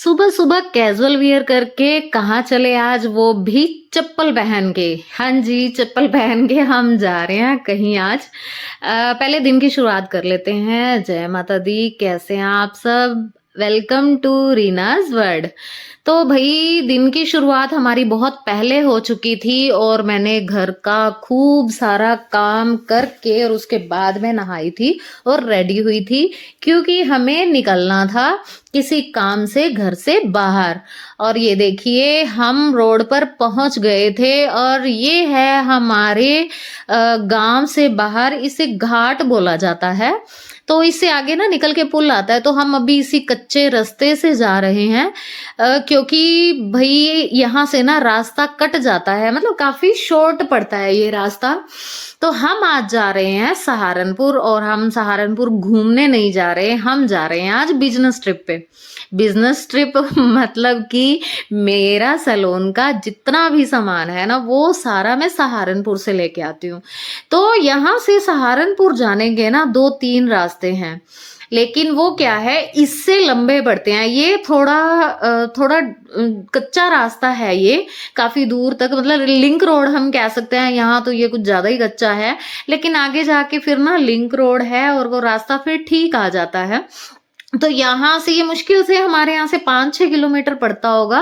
सुबह सुबह casual wear करके कहाँ चले आज, वो भी चप्पल पहन के। हाँ जी, चप्पल पहन के हम जा रहे हैं कहीं आज। पहले दिन की शुरुआत कर लेते हैं। जय माता दी, कैसे हैं आप सब? Welcome to Reena's world. तो भई दिन की शुरुआत हमारी बहुत पहले हो चुकी थी और मैंने घर का खूब सारा काम करके और उसके बाद मैं नहाई थी और रेडी हुई थी, क्योंकि हमें निकलना था किसी काम से घर से बाहर। और ये देखिए हम रोड पर पहुंच गए थे और ये है हमारे गांव से बाहर, इसे घाट बोला जाता है। तो इससे आगे ना निकल के पुल आता है, तो हम अभी इसी कच्चे रास्ते से जा रहे हैं। क्योंकि भाई यहाँ से ना रास्ता कट जाता है, मतलब काफी शॉर्ट पड़ता है ये रास्ता। तो हम आज जा रहे हैं सहारनपुर, और हम सहारनपुर घूमने नहीं जा रहे, हम जा रहे हैं आज बिजनेस ट्रिप पे। बिजनेस ट्रिप मतलब कि मेरा सैलून का जितना भी सामान है ना, वो सारा मैं सहारनपुर से लेके आती हूँ। तो यहाँ से सहारनपुर जाने के ना 2-3 रास्ते हैं, लेकिन वो क्या है, इससे लंबे पड़ते हैं। ये थोड़ा कच्चा रास्ता है, ये काफी दूर तक, मतलब लिंक रोड हम कह सकते हैं। यहाँ तो ये कुछ ज्यादा ही कच्चा है, लेकिन आगे जाके फिर ना लिंक रोड है और वो रास्ता फिर ठीक आ जाता है। तो यहाँ से ये मुश्किल से हमारे यहाँ से 5-6 किलोमीटर पड़ता होगा।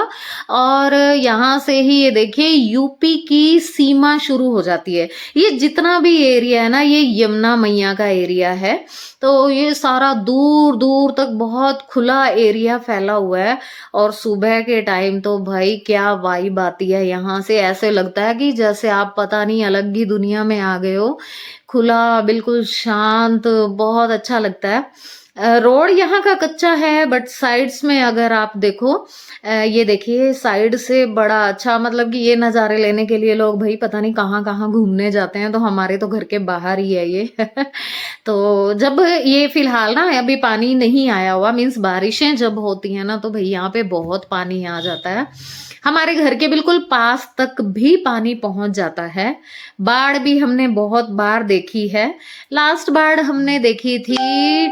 और यहाँ से ही ये देखिए यूपी की सीमा शुरू हो जाती है। ये जितना भी एरिया है ना, ये यमुना मैया का एरिया है। तो ये सारा दूर दूर तक बहुत खुला एरिया फैला हुआ है। और सुबह के टाइम तो भाई क्या वाइब आती है यहाँ से, ऐसे लगता है कि जैसे आप पता नहीं अलग ही दुनिया में आ गए हो। खुला, बिल्कुल शांत, बहुत अच्छा लगता है। रोड यहाँ का कच्चा है, बट साइड्स में अगर आप देखो, ये देखिए साइड से बड़ा अच्छा, मतलब कि ये नज़ारे लेने के लिए लोग भाई पता नहीं कहाँ कहाँ घूमने जाते हैं। तो हमारे तो घर के बाहर ही है ये। तो जब ये फिलहाल ना अभी पानी नहीं आया हुआ, मीन्स बारिशें जब होती हैं ना, तो भाई यहाँ पे बहुत पानी आ जाता है। हमारे घर के बिल्कुल पास तक भी पानी पहुंच जाता है। बाढ़ भी हमने बहुत बार देखी है। लास्ट बाढ़ हमने देखी थी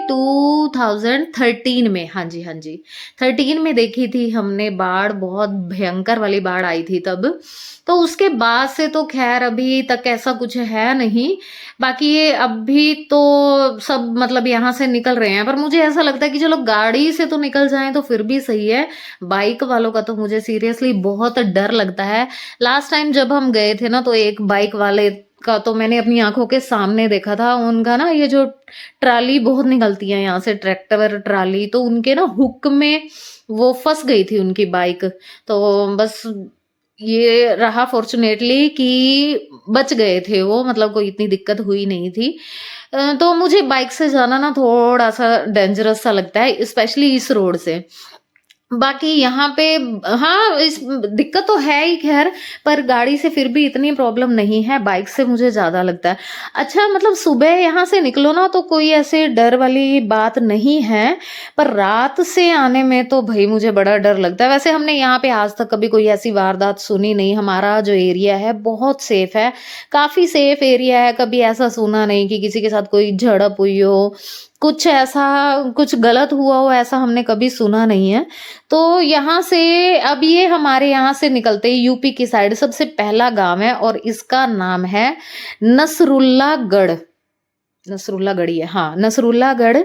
2013 में। हाँ जी, हाँ जी, 13 में देखी थी हमने बाढ़, बहुत भयंकर वाली बाढ़ आई थी तब। तो उसके बाद से तो खैर अभी तक ऐसा कुछ है नहीं। बाकी ये अभी तो सब मतलब यहाँ से निकल रहे हैं, पर मुझे ऐसा लगता है कि चलो गाड़ी से तो निकल जाएं तो फिर भी सही है। बाइक वालों का तो मुझे सीरियसली बहुत डर लगता है। लास्ट टाइम जब हम गए थे ना, तो एक बाइक वाले का तो मैंने अपनी आंखों के सामने देखा था। उनका ना ये जो ट्राली बहुत निकलती है यहाँ से, ट्रैक्टर ट्राली, तो उनके ना हुक में वो फंस गई थी उनकी बाइक। तो बस ये रहा फॉर्चुनेटली कि बच गए थे वो, मतलब कोई इतनी दिक्कत हुई नहीं थी। तो मुझे बाइक से जाना ना थोड़ा सा डेंजरस सा लगता है, स्पेशली इस रोड से। बाकी यहाँ पे हाँ, इस दिक्कत तो है ही खैर, पर गाड़ी से फिर भी इतनी प्रॉब्लम नहीं है, बाइक से मुझे ज्यादा लगता है। अच्छा, मतलब सुबह यहाँ से निकलो ना तो कोई ऐसे डर वाली बात नहीं है, पर रात से आने में तो भाई मुझे बड़ा डर लगता है। वैसे हमने यहाँ पे आज तक कभी कोई ऐसी वारदात सुनी नहीं। हमारा जो एरिया है बहुत सेफ है, काफी सेफ एरिया है। कभी ऐसा सुना नहीं कि किसी के साथ कोई झड़प हुई हो, कुछ ऐसा, कुछ गलत हुआ हो, ऐसा हमने कभी सुना नहीं है। तो यहाँ से अब ये हमारे यहाँ से निकलते ही यूपी की साइड सबसे पहला गांव है और इसका नाम है नसरुल्लागढ़। नसरुल्लागढ़ ही है, हाँ, नसरुल्लागढ़।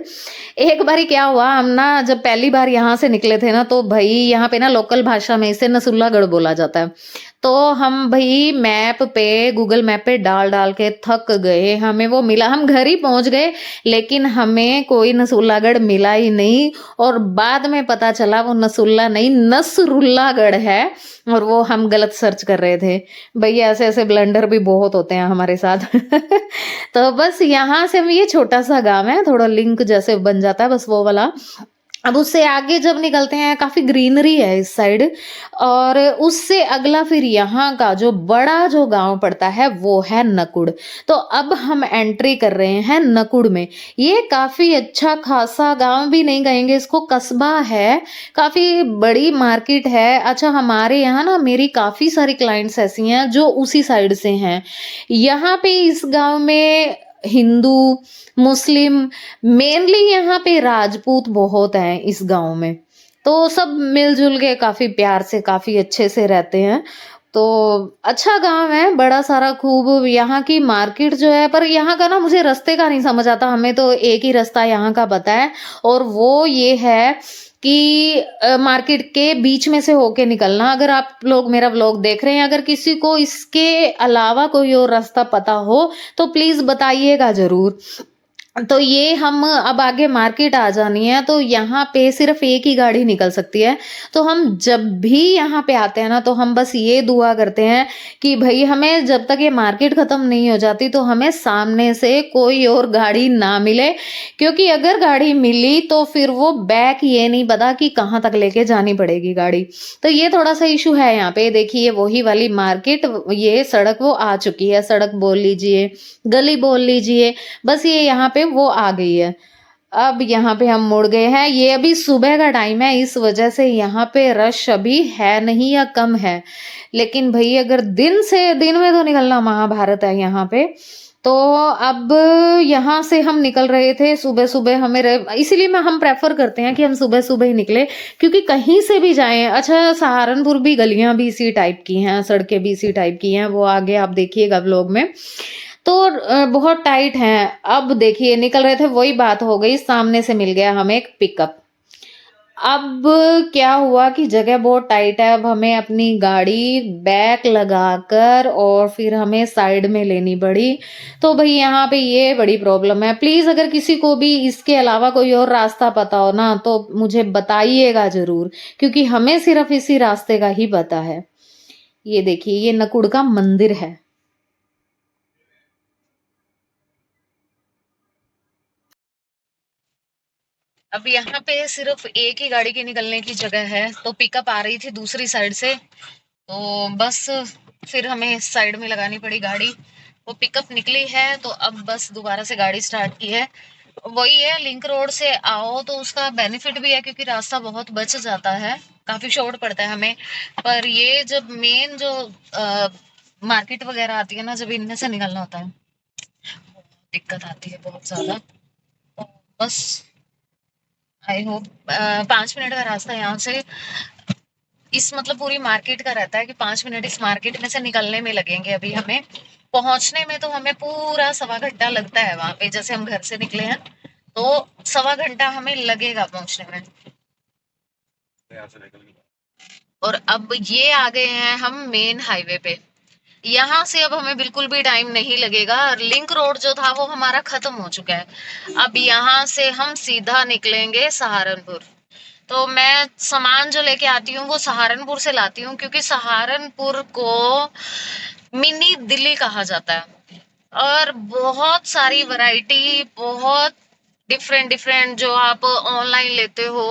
एक बारी क्या हुआ, हम ना जब पहली बार यहाँ से निकले थे ना, तो भाई यहाँ पे ना लोकल भाषा में इसे नसरुल्लागढ़ बोला जाता है। तो हम भाई मैप पे, गूगल मैप पे डाल डाल के थक गए, हमें वो मिला, हम घर ही पहुंच गए, लेकिन हमें कोई नसरुल्लागढ़ मिला ही नहीं। और बाद में पता चला वो नसरुल्ला नहीं, नसरुल्लागढ़ है, और वो हम गलत सर्च कर रहे थे। भैया ऐसे ऐसे ब्लंडर भी बहुत होते हैं हमारे साथ। तो बस यहाँ से हम, ये छोटा सा गांव है, थोड़ा लिंक जैसे बन जाता है बस वो वाला। अब उससे आगे जब निकलते हैं काफी ग्रीनरी है इस साइड, और उससे अगला फिर यहाँ का जो बड़ा जो गांव पड़ता है वो है नकुड़। तो अब हम एंट्री कर रहे हैं नकुड़ में। ये काफी अच्छा खासा गांव भी नहीं कहेंगे इसको, कस्बा है, काफी बड़ी मार्केट है। अच्छा, हमारे यहाँ ना मेरी काफी सारी क्लाइंट्स ऐसी हैं जो उसी साइड से हैं। यहाँ पे इस गांव में हिंदू, मुस्लिम, मेनली यहाँ पे राजपूत बहुत हैं इस गांव में। तो सब मिल-जुल के काफ़ी प्यार से, काफ़ी अच्छे से रहते हैं। तो अच्छा गाँव है, बड़ा सारा खूब यहाँ की मार्केट जो है पर यहाँ का ना मुझे रास्ते का नहीं समझ आता, हमें तो एक ही रास्ता यहाँ का पता है और वो ये है कि मार्केट के बीच में से होके निकलना। अगर आप लोग मेरा व्लॉग देख रहे हैं, अगर किसी को इसके अलावा कोई और रास्ता पता हो, तो प्लीज़ बताइएगा ज़रूर। तो ये हम अब आगे मार्केट आ जानी है, तो यहाँ पे सिर्फ़ एक ही गाड़ी निकल सकती है। तो हम जब भी यहाँ पे आते हैं ना, तो हम बस ये दुआ करते हैं कि भई हमें जब तक ये मार्केट ख़त्म नहीं हो जाती, तो हमें सामने से कोई और गाड़ी ना मिले। क्योंकि अगर गाड़ी मिली, तो फिर वो बैक ये नहीं पता कि कहाँ तक लेके जानी पड़ेगी गाड़ी। तो ये थोड़ा-सा इश्यू है यहाँ पे। देखिए वही वाली मार्केट, ये सड़क वो आ चुकी है, सड़क बोल लीजिए, गली बोल लीजिए। बस ये यहाँ पे वो आ गई है। अब यहाँ पे हम मुड़ गए हैं, ये अभी सुबह का टाइम है, इस वजह से यहाँ पे रश अभी है नहीं या कम है। लेकिन भई अगर दिन में तो निकलना महाभारत है यहाँ पे। तो अब यहाँ से हम निकल रहे थे सुबह-सुबह, हमें इसीलिए हम प्रेफ़र करते हैं कि हम सुबह-सुबह ही निकलें, क्योंकि कहीं से भी जाएँ। अच्छा, सहारनपुर भी गलियाँ भी इसी टाइप की हैं, सड़कें भी इसी टाइप की हैं, वो आगे आप देखिएगा व्लॉग में। तो बहुत टाइट हैं। अब देखिए निकल रहे थे, वही बात हो गई, सामने से मिल गया हमें एक पिकअप। अब क्या हुआ कि जगह बहुत टाइट है, अब हमें अपनी गाड़ी बैक लगाकर और फिर हमें साइड में लेनी पड़ी। तो भई यहाँ पे ये बड़ी प्रॉब्लम है। प्लीज़ अगर किसी को भी इसके अलावा कोई और रास्ता पता हो ना, तो मुझे बताइएगा ज़रूर, क्योंकि हमें सिर्फ़ इसी रास्ते का ही पता है। ये देखिए, ये नकुड़ का मंदिर है। अब यहाँ पे सिर्फ एक ही गाड़ी की निकलने की जगह है, तो पिकअप आ रही थी दूसरी साइड से, तो बस फिर हमें इस साइड में लगानी पड़ी गाड़ी। वो पिकअप निकली है, तो अब बस दोबारा से गाड़ी स्टार्ट की है। वही है, लिंक रोड से आओ तो उसका बेनिफिट भी है क्योंकि रास्ता बहुत बच जाता है, काफी शॉर्ट पड़ता है हमें। पर ये जब मेन जो मार्केट वगैरह आती है ना, जब इनमें से निकलना होता है, दिक्कत आती है बहुत ज्यादा। तो बस आई होप 5 मिनट का रास्ता यहाँ से, इस मतलब पूरी मार्केट का रहता है कि 5 मिनट इस मार्केट में से निकलने में लगेंगे। अभी हमें पहुंचने में तो हमें पूरा सवा घंटा लगता है, वहां पे जैसे हम घर से निकले हैं तो सवा घंटा हमें लगेगा पहुंचने में। और अब ये आ गए हैं हम मेन हाईवे पे। यहाँ से अब हमें बिल्कुल भी टाइम नहीं लगेगा, लिंक रोड जो था वो हमारा खत्म हो चुका है। अब यहाँ से हम सीधा निकलेंगे सहारनपुर। तो मैं सामान जो लेके आती हूँ वो सहारनपुर से लाती हूँ, क्योंकि सहारनपुर को मिनी दिल्ली कहा जाता है। और बहुत सारी वैरायटी, बहुत डिफरेंट डिफरेंट जो आप ऑनलाइन लेते हो,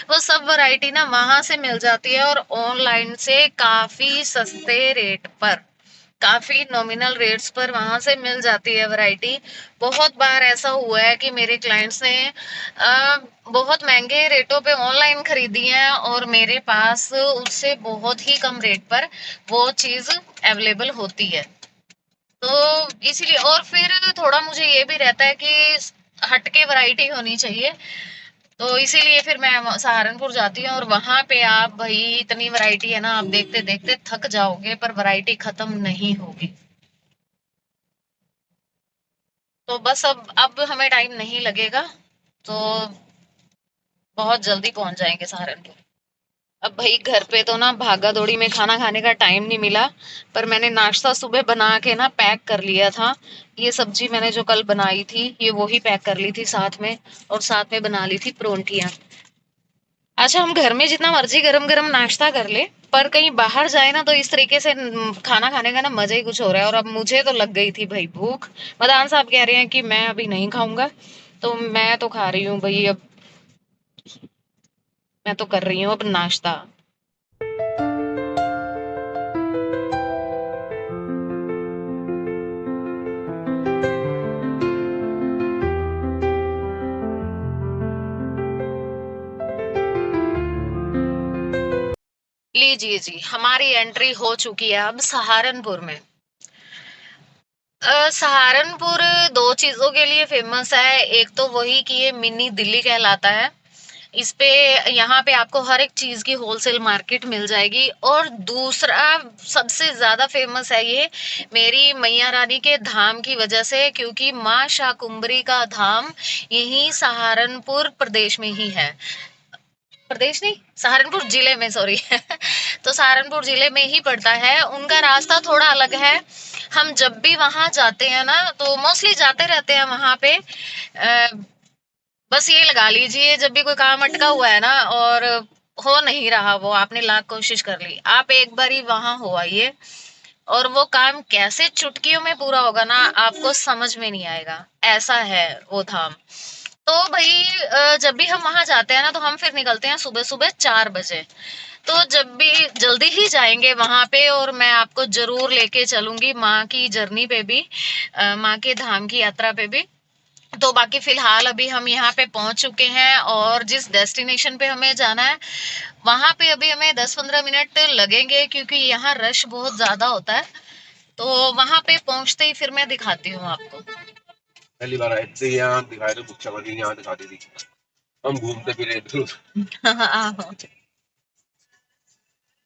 वो सब वैरायटी ना वहां से मिल जाती है, और ऑनलाइन से काफी सस्ते रेट पर, काफी नॉमिनल रेट्स पर वहां से मिल जाती है वैरायटी। बहुत बार ऐसा हुआ है कि मेरे क्लाइंट्स ने बहुत महंगे रेटों पे ऑनलाइन खरीदी है और मेरे पास उससे बहुत ही कम रेट पर वो चीज अवेलेबल होती है। तो इसीलिए, और फिर थोड़ा मुझे ये भी रहता है कि हटके वैरायटी होनी चाहिए, तो इसीलिए फिर मैं सहारनपुर जाती हूँ। और वहां पे आप भाई इतनी वैरायटी है ना, आप देखते देखते थक जाओगे पर वैरायटी खत्म नहीं होगी। तो बस अब हमें टाइम नहीं लगेगा, तो बहुत जल्दी पहुंच जाएंगे सहारनपुर। अब भाई घर पे तो ना भागा दौड़ी में खाना खाने का टाइम नहीं मिला, पर मैंने नाश्ता सुबह बना के ना पैक कर लिया था। ये सब्जी मैंने जो कल बनाई थी ये वो ही पैक कर ली थी साथ में, और साथ में बना ली थी परोंठियां। अच्छा, हम घर में जितना मर्जी गरम गरम नाश्ता कर ले, पर कहीं बाहर जाए ना तो इस तरीके से खाना खाने का ना मजा ही कुछ हो रहा है। और अब मुझे तो लग गई थी भाई भूख। मदान साहब कह रहे हैं कि मैं अभी नहीं खाऊंगा, तो मैं तो खा रही हूँ भाई। अब मैं तो कर रही हूँ अब नाश्ता। लीजिए जी, हमारी एंट्री हो चुकी है अब सहारनपुर में। सहारनपुर दो चीजों के लिए फेमस है। एक तो वही कि ये मिनी दिल्ली कहलाता है, इस पे यहाँ पे आपको हर एक चीज की होलसेल मार्केट मिल जाएगी। और दूसरा सबसे ज्यादा फेमस है ये मेरी मैया रानी के धाम की वजह से, क्योंकि माँ शाकुंभरी का धाम यही सहारनपुर प्रदेश में ही है। प्रदेश नहीं, सहारनपुर जिले में, सॉरी तो सहारनपुर जिले में ही पड़ता है। उनका रास्ता थोड़ा अलग है। हम जब भी वहां जाते हैं ना, तो मोस्टली जाते रहते हैं वहां पे। बस ये लगा लीजिए, जब भी कोई काम अटका हुआ है ना और हो नहीं रहा, वो आपने लाख कोशिश कर ली, आप एक बार ही वहां हो आइए और वो काम कैसे चुटकियों में पूरा होगा ना, आपको समझ में नहीं आएगा। ऐसा है वो धाम। तो भाई जब भी हम वहां जाते हैं ना, तो हम फिर निकलते हैं सुबह सुबह 4 बजे। तो जब भी जल्दी ही जाएंगे वहां पे, और मैं आपको जरूर लेके चलूंगी माँ की जर्नी पे भी, माँ के धाम की यात्रा पे भी। तो बाकी फिलहाल अभी हम यहाँ पे पहुंच चुके हैं, और जिस डेस्टिनेशन पे हमें जाना है वहां पे अभी हमें 10-15 मिनट लगेंगे, क्योंकि यहाँ रश बहुत ज्यादा होता है। तो वहां पे पहुंचते ही फिर मैं दिखाती हूँ आपको। पहली बार आए थे यहाँ, दिखाए थे गुच्छा वाली, यहाँ दिखा दी थी, हम घूमते फिरे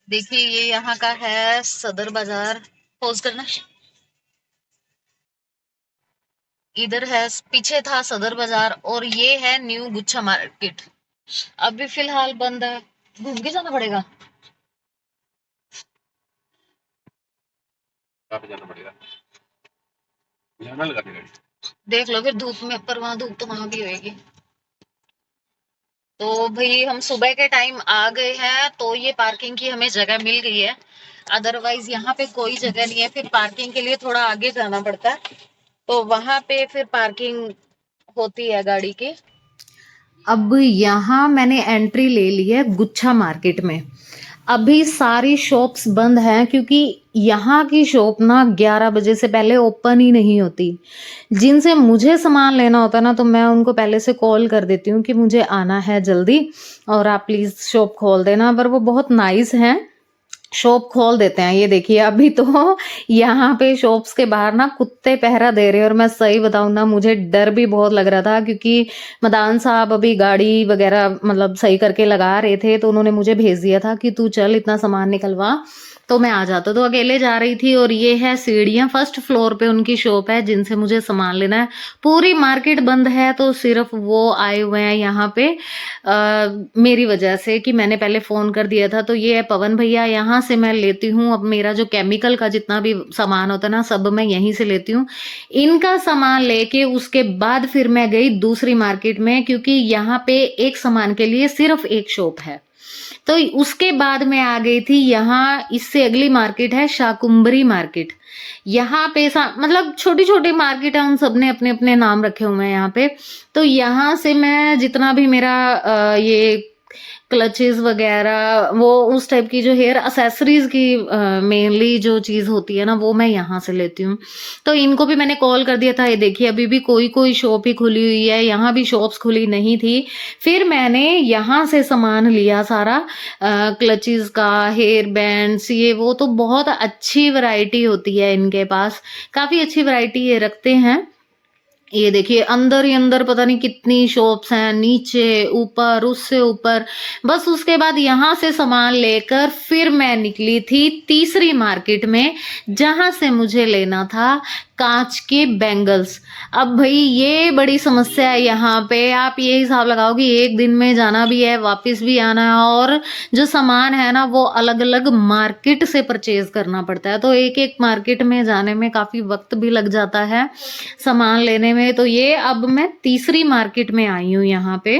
देखिए ये यहाँ का है सदर बाजार। पोज करना। इधर है, पीछे था सदर बाजार, और ये है न्यू गुच्छा मार्केट। अभी फिलहाल बंद है, घूम के जाना पड़ेगा। जाना पड़ेगा, यहाँ लगा दी गाड़ी। देख लो फिर धूप में, पर वहां धूप तो वहां भी होगी। तो भाई हम सुबह के टाइम आ गए हैं, तो ये पार्किंग की हमें जगह मिल गई है। अदरवाइज यहाँ पे कोई जगह नहीं है, फिर पार्किंग के लिए थोड़ा आगे जाना पड़ता है, तो वहां पे फिर पार्किंग होती है गाड़ी की। अब यहाँ मैंने एंट्री ले ली है गुच्छा मार्केट में। अभी सारी शॉप्स बंद हैं, क्योंकि यहाँ की शॉप ना 11 बजे से पहले ओपन ही नहीं होती। जिनसे मुझे सामान लेना होता है ना, तो मैं उनको पहले से कॉल कर देती हूँ कि मुझे आना है जल्दी, और आप प्लीज़ शॉप खोल देना। पर वो बहुत नाइस हैं, शॉप खोल देते हैं। ये देखिए अभी तो यहाँ पे शॉप्स के बाहर ना कुत्ते पहरा दे रहे हैं, और मैं सही बताऊँ ना, मुझे डर भी बहुत लग रहा था, क्योंकि मदान साहब अभी गाड़ी वगैरह मतलब सही करके लगा रहे थे, तो उन्होंने मुझे भेज दिया था कि तू चल इतना सामान निकलवा, तो मैं आ जाता। तो अकेले जा रही थी, और ये है सीढ़ियाँ, फर्स्ट फ्लोर पे उनकी शॉप है जिनसे मुझे सामान लेना है। पूरी मार्केट बंद है, तो सिर्फ वो आए हुए हैं यहाँ पे मेरी वजह से, कि मैंने पहले फ़ोन कर दिया था। तो ये है पवन भैया, यहाँ से मैं लेती हूँ। अब मेरा जो केमिकल का जितना भी सामान होता है ना, सब मैं यहीं से लेती हूँ। इनका सामान लेके उसके बाद फिर मैं गई दूसरी मार्केट में, क्योंकि यहाँ पे एक सामान के लिए सिर्फ एक शॉप है। तो उसके बाद मैं आ गई थी यहाँ, इससे अगली मार्केट है शाकुंभरी मार्केट। यहाँ पे मतलब छोटी छोटी मार्केट है, उन सब ने अपने अपने नाम रखे हुए हैं यहाँ पे। तो यहाँ से मैं जितना भी मेरा ये क्लचेस वगैरह, वो उस टाइप की जो हेयर एसेसरीज की मेनली जो चीज़ होती है ना, वो मैं यहाँ से लेती हूँ। तो इनको भी मैंने कॉल कर दिया था। ये देखिए अभी भी कोई कोई शॉप ही खुली हुई है, यहाँ भी शॉप्स खुली नहीं थी। फिर मैंने यहाँ से सामान लिया सारा, क्लचेस का, हेयर बैंड्स, ये वो। तो बहुत अच्छी वैरायटी होती है इनके पास, काफ़ी अच्छी वैरायटी ये रखते हैं। ये देखिए अंदर ही अंदर पता नहीं कितनी शॉप्स हैं, नीचे ऊपर उससे ऊपर। बस उसके बाद यहाँ से सामान लेकर फिर मैं निकली थी तीसरी मार्केट में, जहाँ से मुझे लेना था कांच के बैंगल्स। अब भाई ये बड़ी समस्या है यहाँ पे। आप ये हिसाब लगाओ कि एक दिन में जाना भी है, वापस भी आना है, और जो सामान है ना वो अलग अलग मार्केट से परचेज करना पड़ता है। तो एक एक मार्केट में जाने में काफ़ी वक्त भी लग जाता है सामान लेने में। तो ये अब मैं तीसरी मार्केट में आई हूँ यहाँ पे।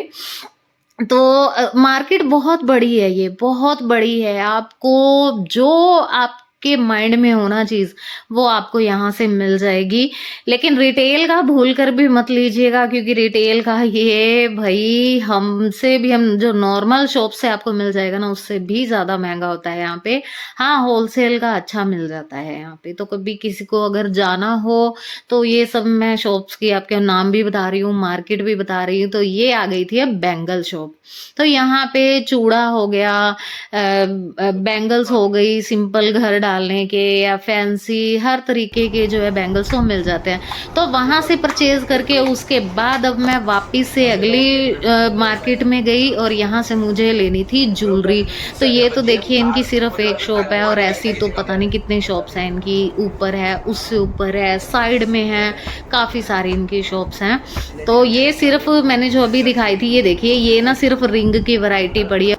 तो मार्केट बहुत बड़ी है, ये बहुत बड़ी है। आपको जो आपके माइंड में होना चीज़, वो आपको यहाँ से मिल जाएगी। लेकिन रिटेल का भूल कर भी मत लीजिएगा, क्योंकि रिटेल का ये भाई हमसे भी, हम जो नॉर्मल शॉप से आपको मिल जाएगा ना, उससे भी ज़्यादा महंगा होता है यहाँ पे। हाँ होलसेल का अच्छा मिल जाता है यहाँ पे। तो कभी किसी को अगर जाना हो, तो ये सब मैं शॉप्स की आपके नाम भी बता रही हूँ, मार्केट भी बता रही हूँ। तो ये आ गई थी अब बैंगल शॉप। तो यहाँ पे चूड़ा हो गया, बैंगल्स हो गई, सिंपल घर डालने के या फैंसी हर तरीके के जो है बैंगल्स वो मिल जाते हैं। तो वहाँ से परचेज़ करके उसके बाद अब मैं वापस से अगली मार्केट में गई और यहाँ से मुझे लेनी थी ज्वेलरी। तो ये तो देखिए इनकी सिर्फ एक शॉप है और ऐसी तो पता नहीं कितनी शॉप्स हैं इनकी, ऊपर है, उससे ऊपर है, साइड में है, काफ़ी सारी इनकी शॉप्स हैं। तो ये सिर्फ मैंने जो अभी दिखाई थी, ये देखिए ये ना सिर्फ रिंग की वैरायटी पड़ी है।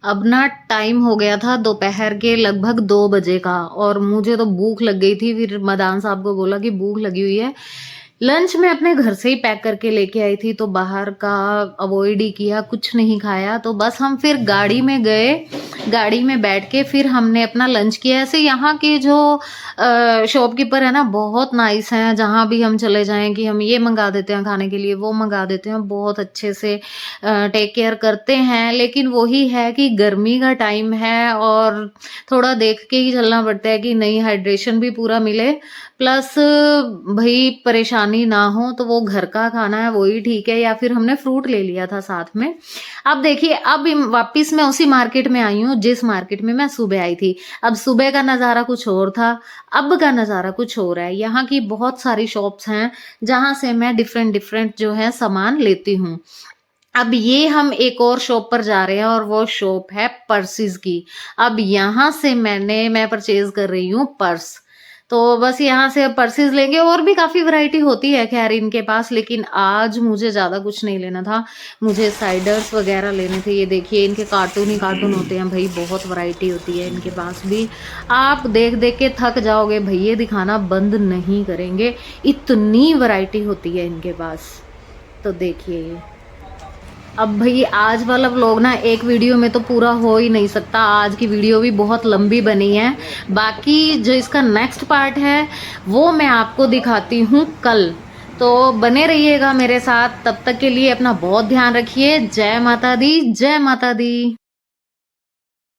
अब ना टाइम हो गया था दोपहर के लगभग 2 बजे का और मुझे तो भूख लग गई थी। फिर मदान साहब को बोला कि भूख लगी हुई है। लंच मैं अपने घर से ही पैक करके लेके आई थी, तो बाहर का अवॉइड ही किया, कुछ नहीं खाया। तो बस हम फिर गाड़ी में गए, गाड़ी में बैठ के फिर हमने अपना लंच किया। ऐसे यहाँ के जो शॉपकीपर है ना बहुत नाइस हैं, जहाँ भी हम चले जाएँ कि हम ये मंगा देते हैं खाने के लिए, वो मंगा देते हैं, बहुत अच्छे से टेक केयर करते हैं। लेकिन वही है कि गर्मी का टाइम है और थोड़ा देख के ही चलना पड़ता है कि नहीं हाइड्रेशन भी पूरा मिले, प्लस भई परेशानी ना हो। तो वो घर का खाना है वही ठीक है, या फिर हमने फ्रूट ले लिया था साथ में। अब देखिए अब वापस मैं उसी मार्केट में आई हूँ जिस मार्केट में मैं सुबह आई थी। अब सुबह का नज़ारा कुछ और था, अब का नज़ारा कुछ और है। यहाँ की बहुत सारी शॉप्स हैं जहाँ से मैं डिफरेंट जो है सामान लेती हूँ। अब ये हम एक और शॉप पर जा रहे हैं और वो शॉप है पर्सेस की। अब यहाँ से मैं परचेज कर रही हूँ पर्स। तो बस यहाँ से अब पर्सेस लेंगे, और भी काफ़ी वैरायटी होती है खैर इनके पास, लेकिन आज मुझे ज़्यादा कुछ नहीं लेना था। मुझे साइडर्स वगैरह लेने थे। ये देखिए इनके कार्टून ही कार्टून होते हैं भाई, बहुत वैरायटी होती है इनके पास भी। आप देख देख के थक जाओगे, भैया दिखाना बंद नहीं करेंगे, इतनी वैरायटी होती है इनके पास। तो देखिए ये अब भाई आज वाला व्लॉग ना एक वीडियो में तो पूरा हो ही नहीं सकता, आज की वीडियो भी बहुत लंबी बनी है। बाकी जो इसका नेक्स्ट पार्ट है वो मैं आपको दिखाती हूँ कल। तो बने रहिएगा मेरे साथ, तब तक के लिए अपना बहुत ध्यान रखिए। जय माता दी, जय माता दी।